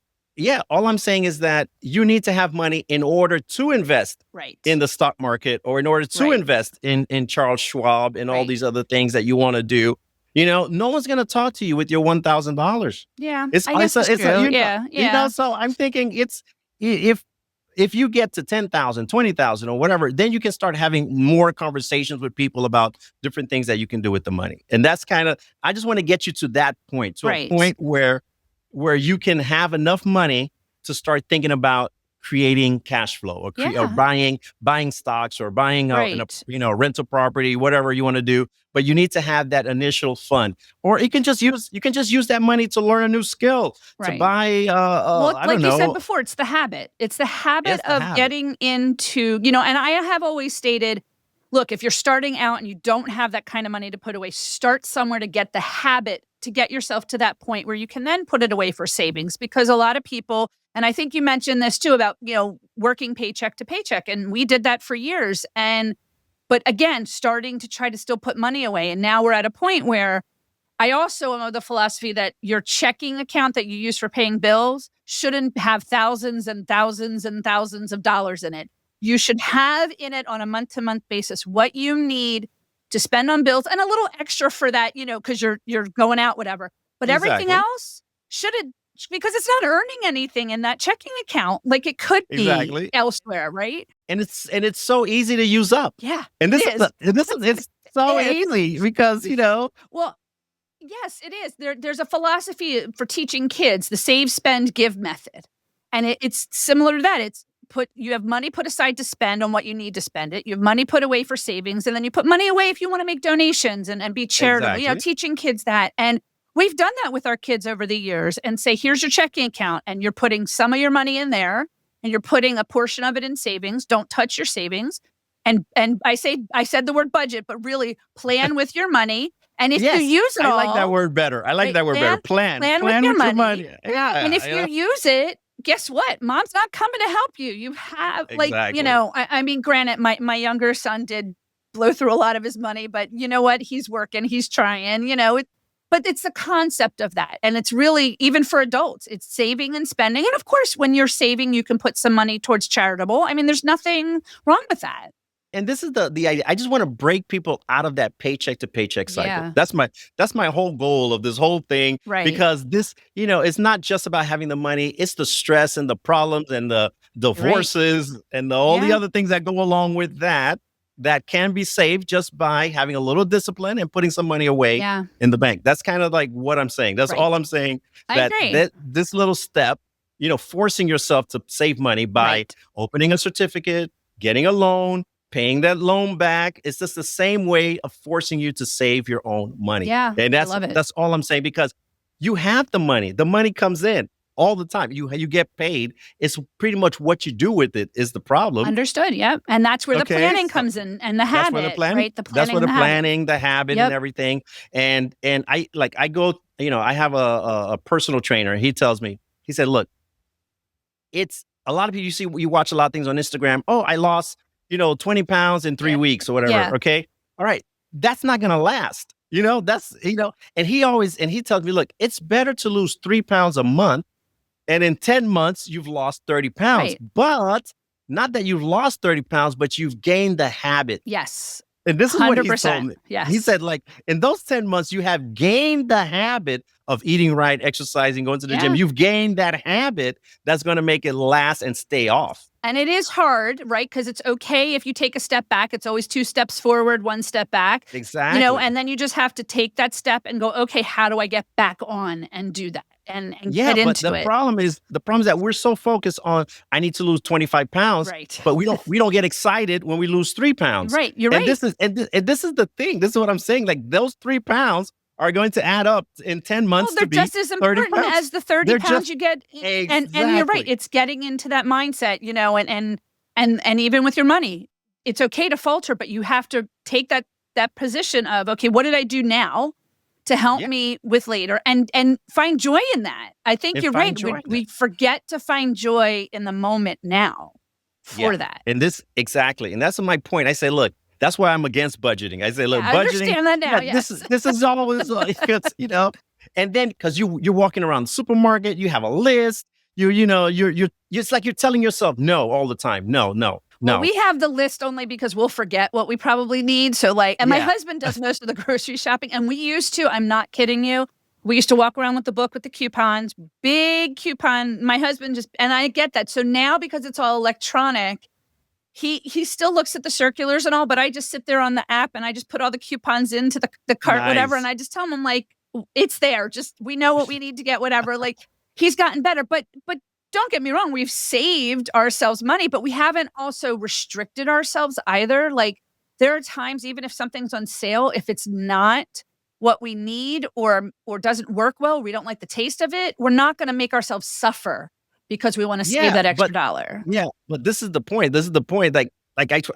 All I'm saying is that you need to have money in order to invest in the stock market, or in order to invest in Charles Schwab and all these other things that you want to do. No one's going to talk to you with your $1,000. Yeah, I guess it's true. So I'm thinking if you get to 10,000, 20,000 or whatever, then you can start having more conversations with people about different things that you can do with the money. And that's I just want to get you to that point, a point where you can have enough money to start thinking about creating cash flow, or buying stocks, or buying a rental property, whatever you want to do. But you need to have that initial fund, or you can just use that money to learn a new skill, to buy. Like you said before, it's the habit. It's the habit of getting into, and I have always stated, look, if you're starting out and you don't have that kind of money to put away, start somewhere to get the habit, to get yourself to that point where you can then put it away for savings. Because a lot of people, and I think you mentioned this too about, working paycheck to paycheck. And we did that for years. But again, starting to try to still put money away. And now we're at a point where I also am of the philosophy that your checking account that you use for paying bills shouldn't have thousands and thousands and thousands of dollars in it. You should have in it on a month-to-month basis what you need to spend on bills, and a little extra for that, because you're going out, whatever. But everything else because it's not earning anything in that checking account like it could be elsewhere, right? And it's so easy to use up. Yeah. And it's so easy because, Well, yes, it is. There's a philosophy for teaching kids, the save, spend, give method. And it's similar to that. You have money put aside to spend on what you need to spend it. You have money put away for savings, and then you put money away if you want to make donations and be charitable, teaching kids that. And we've done that with our kids over the years, and say, here's your checking account, and you're putting some of your money in there, and you're putting a portion of it in savings. Don't touch your savings. And I said the word budget, but really plan with your money. And if you use it all. I like that word better. Plan with your money. Yeah. And if you use it, guess what? Mom's not coming to help you. You have I mean, granted, my younger son did blow through a lot of his money, but you know what? He's working, he's trying, but it's the concept of that. And it's really, even for adults, it's saving and spending. And of course, when you're saving, you can put some money towards charitable. I mean, there's nothing wrong with that. And this is the idea. I just want to break people out of that paycheck to paycheck cycle. Yeah. That's my whole goal of this whole thing. Right. Because this, it's not just about having the money. It's the stress and the problems and the divorces and all the other things that go along with that can be saved just by having a little discipline and putting some money away in the bank. That's kind of like what I'm saying. That's all I'm saying. I agree. This little step, forcing yourself to save money by opening a certificate, getting a loan, paying that loan back. It's just the same way of forcing you to save your own money. Yeah, and I love it. That's all I'm saying, because you have the money. The money comes in all the time. You get paid. It's pretty much what you do with it is the problem. Understood. Yep. And that's where the planning comes in, and the habit. That's where the planning, the habit, and everything. And I go. I have a personal trainer. He tells me. He said, "Look, it's a lot of people. You watch a lot of things on Instagram. Oh, I lost 20 pounds in 3 weeks or whatever. Yeah. Okay. All right. That's not going to last. And he tells me, look, it's better to lose 3 pounds a month And in 10 months, you've lost 30 pounds. Right. But not that you've lost 30 pounds, but you've gained the habit. Yes. And this is what he told 100%. me. Yes. He said, like, in those 10 months, you have gained the habit of eating right, exercising, going to the gym. You've gained that habit that's going to make it last and stay off. And it is hard, right? Because it's okay if you take a step back. It's always 2 steps forward, 1 step back. Exactly. And then you just have to take that step and go, okay, how do I get back on and do that and get into but the problem is that we're so focused on, I need to lose 25 pounds, right? But we don't get excited when we lose 3 pounds. Right. You're right. This is the thing. This is what I'm saying. Like, those 3 pounds are going to add up in 10 months they're to be just as important as the 30 pounds you get. Exactly. And you're right. It's getting into that mindset, and even with your money, it's okay to falter, but you have to take that position of, okay, what did I do now to help me with later, and find joy in that. I think you're right. We forget to find joy in the moment now for that. And exactly. And that's my point. I say, look, that's why I'm against budgeting. I say, look, budgeting. I understand that now. Yes. This is always, and then because you're walking around the supermarket, you have a list. You're it's like you're telling yourself no all the time. No. Well, we have the list only because we'll forget what we probably need. So my husband does most of the grocery shopping, and we used to, I'm not kidding you. We used to walk around with the book with the coupons, big coupon. My husband and I get that. So now, because it's all electronic, he still looks at the circulars and all, but I just sit there on the app and I just put all the coupons into the cart, whatever. And I just tell him, I'm like, it's there. Just, we know what we need to get, whatever. Like, he's gotten better, but don't get me wrong. We've saved ourselves money, but we haven't also restricted ourselves either. Like, there are times, even if something's on sale, if it's not what we need or doesn't work well, we don't like the taste of it, we're not going to make ourselves suffer because we want to save that extra dollar. Yeah, but this is the point. Like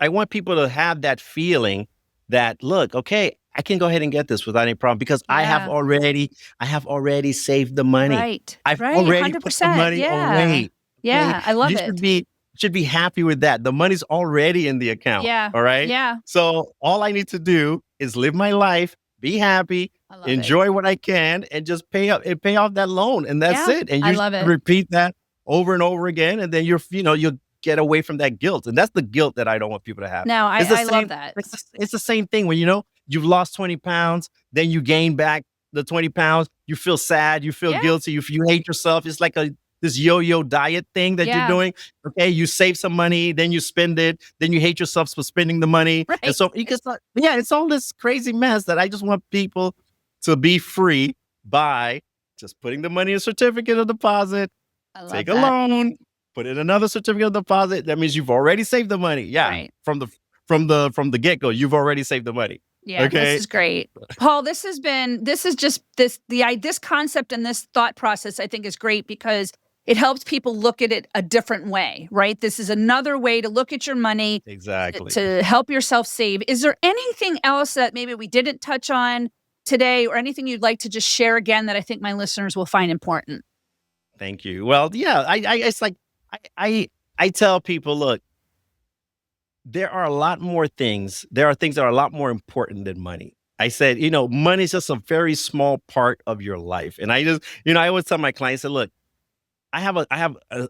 I want people to have that feeling that, look, okay, I can go ahead and get this without any problem because I have already saved the money. Right. I've already 100%. put the money away. Yeah, I love it. You should be happy with that. The money's already in the account. Yeah. All right. Yeah. So all I need to do is live my life, be happy, enjoy what I can, and just pay off that loan, and that's it. And you repeat that over and over again, and then you'll get away from that guilt, and that's the guilt that I don't want people to have. No, I love that. It's the same thing when you've lost 20 pounds, then you gain back the 20 pounds. You feel sad, you feel guilty, you hate yourself. It's like this yo-yo diet thing that you're doing. Okay, you save some money, then you spend it, then you hate yourself for spending the money. Right. And so it's all this crazy mess that I just want people to be free by just putting the money in a certificate of deposit, take a loan, put in another certificate of deposit. That means you've already saved the money. Yeah. Right. From the get-go, you've already saved the money. Yeah, okay. This is great. Paul, this concept and this thought process, I think, is great because it helps people look at it a different way, right? This is another way to look at your money. Exactly. To help yourself save. Is there anything else that maybe we didn't touch on today, or anything you'd like to just share again that I think my listeners will find important? Thank you. Well, yeah, I tell people, look, there are a lot more things. There are things that are a lot more important than money. I said, money is just a very small part of your life. And I just, I always tell my clients, I said, look, I have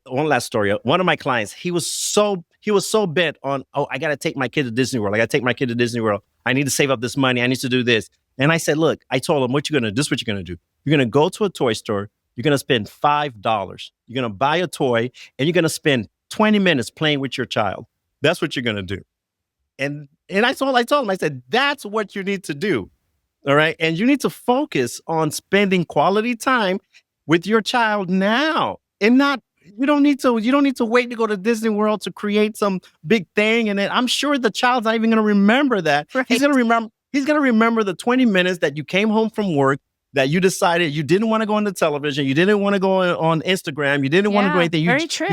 one last story. One of my clients, he was so bent on, I got to take my kid to Disney World. I need to save up this money. I need to do this. And I said, look, I told him, this is what you're going to do. You're going to go to a toy store. You're going to spend $5. You're going to buy a toy, and you're going to spend 20 minutes playing with your child. That's what you're going to do. And I told him, I said, that's what you need to do. All right. And you need to focus on spending quality time with your child now, and you don't need to wait to go to Disney World to create some big thing. And then I'm sure the child's not even going to remember that. Right. He's going to remember the 20 minutes that you came home from work, that you decided you didn't want to go on the television, you didn't want to go on Instagram, you didn't want to do anything. Very true.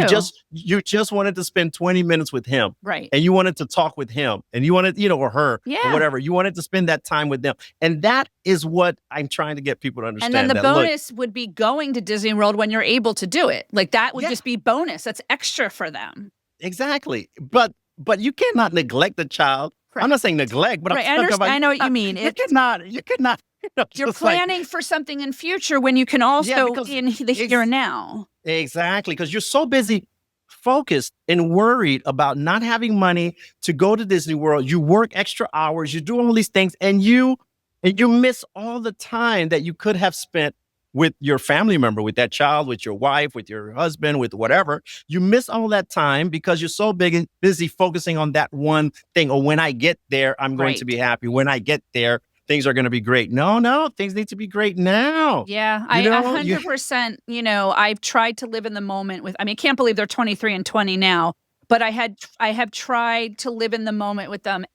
You just wanted to spend 20 minutes with him. Right. And you wanted to talk with him, and you wanted, or her, or whatever. You wanted to spend that time with them. And that is what I'm trying to get people to understand. And then the bonus would be going to Disney World when you're able to do it. Like, that would just be bonus. That's extra for them. Exactly. But you cannot neglect the child. Right. I'm not saying neglect, but I know what you mean. You cannot You're Just like, planning for something in future when you can also because in the here and now. exactly, because you're so busy focused and worried about not having money to go to Disney World. You work extra hours, you do all these things, and you miss all the time that you could have spent with your family member, with that child, with your wife, with your husband, with whatever. You miss all that time because you're so busy focusing on that one thing. Or when I get there, I'm going to Right. be happy. When I get there, things are going to be great. No, things need to be great now. Yeah, You I know, you 100%, I've tried to live in the moment I mean, I can't believe they're 23 and 20 now, but I have tried to live in the moment with them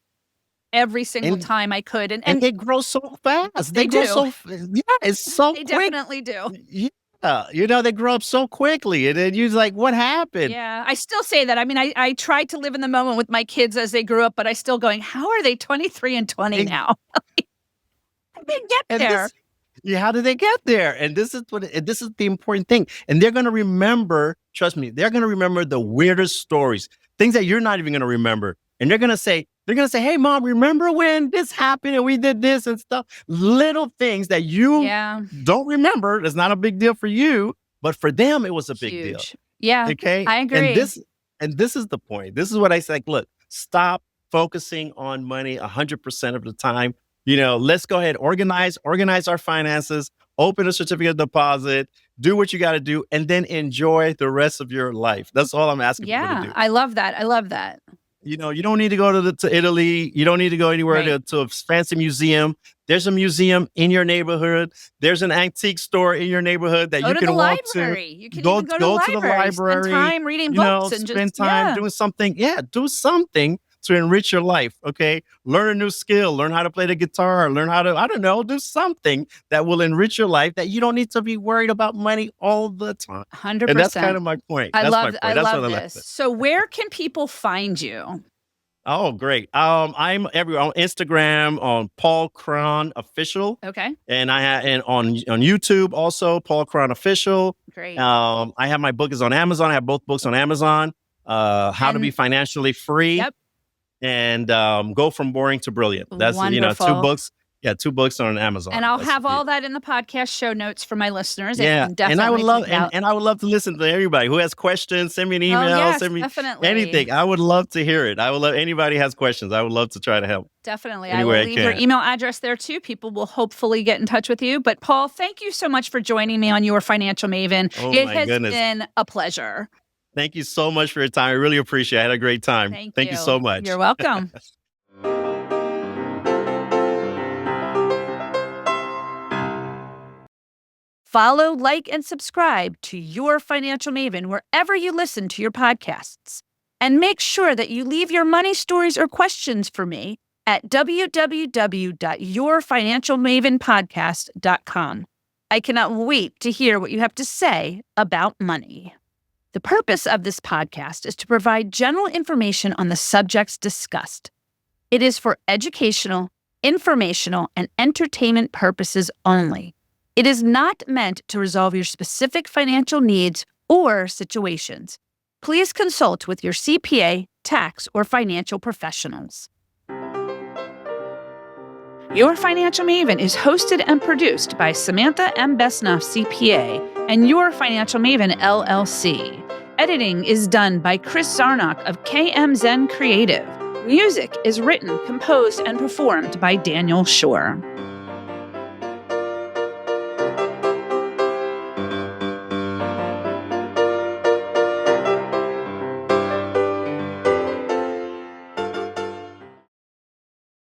every single and time I could. And and and they grow so fast. They they grow do. so yeah, it's so They quick. definitely do. Yeah, they grow up so quickly, and then you're like, "What happened?" Yeah, I still say that. I mean, I tried to live in the moment with my kids as they grew up, but I still going, "How are they 23 and 20 And, now? How did they get and there?" this, yeah, how did they get there? And this is the important thing. And they're gonna remember. Trust me, they're gonna remember the weirdest stories, things that you're not even gonna remember, and they're gonna say, "Hey, mom, remember when this happened and we did this and stuff?" Little things that you Yeah, don't remember. That's not a big deal for you, but for them, it was a big deal. huge. Yeah, Okay. I And agree. this is the point. This is what I say. Like, look, stop focusing on money 100% of the time. Let's go ahead, organize our finances, open a certificate of deposit, do what you got to do, and then enjoy the rest of your life. That's all I'm asking people to Yeah, do. I love that. I love that. You don't need to go to Italy. You don't need to go anywhere Right. to a fancy museum. There's a museum in your neighborhood. There's an antique store in your neighborhood that Go you to the can walk to. library. You can Go even go to the go to the library, spend library. time reading books and just Spend time yeah, doing something. Yeah, do something to enrich your life. Okay, learn a new skill. Learn how to play the guitar. Learn how to, I don't know, do something that will enrich your life. That you don't need to be worried about money all the time. And that's kind 100%. of my point. I That's my love point. I That's what love I left this. it. So where can people find you? Oh, great. I'm everywhere on Instagram on Paul Craan Official, Okay, and on YouTube also Paul Craan Official. great. I have my book is on Amazon. I have both books on Amazon. How to Be And Financially Free yep, and Go from Boring to Brilliant. That's two wonderful. books. Yeah, two books on And Amazon. I'll That's have yeah. all that in the podcast show notes for my listeners. They Yeah, can and I would definitely love check it out. and I would love to listen to everybody who has questions. Send me an Oh, email. yes, Send me definitely. anything. I would love to hear it. I would love anybody has questions. I would love to try to help Definitely. I any will way I leave your can. email address there too. People will hopefully get in touch with you. But Paul, thank you so much for joining me on Your Financial Maven. Oh It my has goodness. been a pleasure. Thank you so much for your time. I really appreciate it. I had a great time. Thank Thank you you. so much. You're welcome. Follow, like, and subscribe to Your Financial Maven wherever you listen to your podcasts. And make sure that you leave your money stories or questions for me at www.yourfinancialmavenpodcast.com. I cannot wait to hear what you have to say about money. The purpose of this podcast is to provide general information on the subjects discussed. It is for educational, informational, and entertainment purposes only. It is not meant to resolve your specific financial needs or situations. Please consult with your CPA, tax, or financial professionals. Your Financial Maven is hosted and produced by Samantha M. Besnoff, CPA, and Your Financial Maven, LLC. Editing is done by Chris Zarnock of KM Zen Creative. Music is written, composed, and performed by Daniel Shore.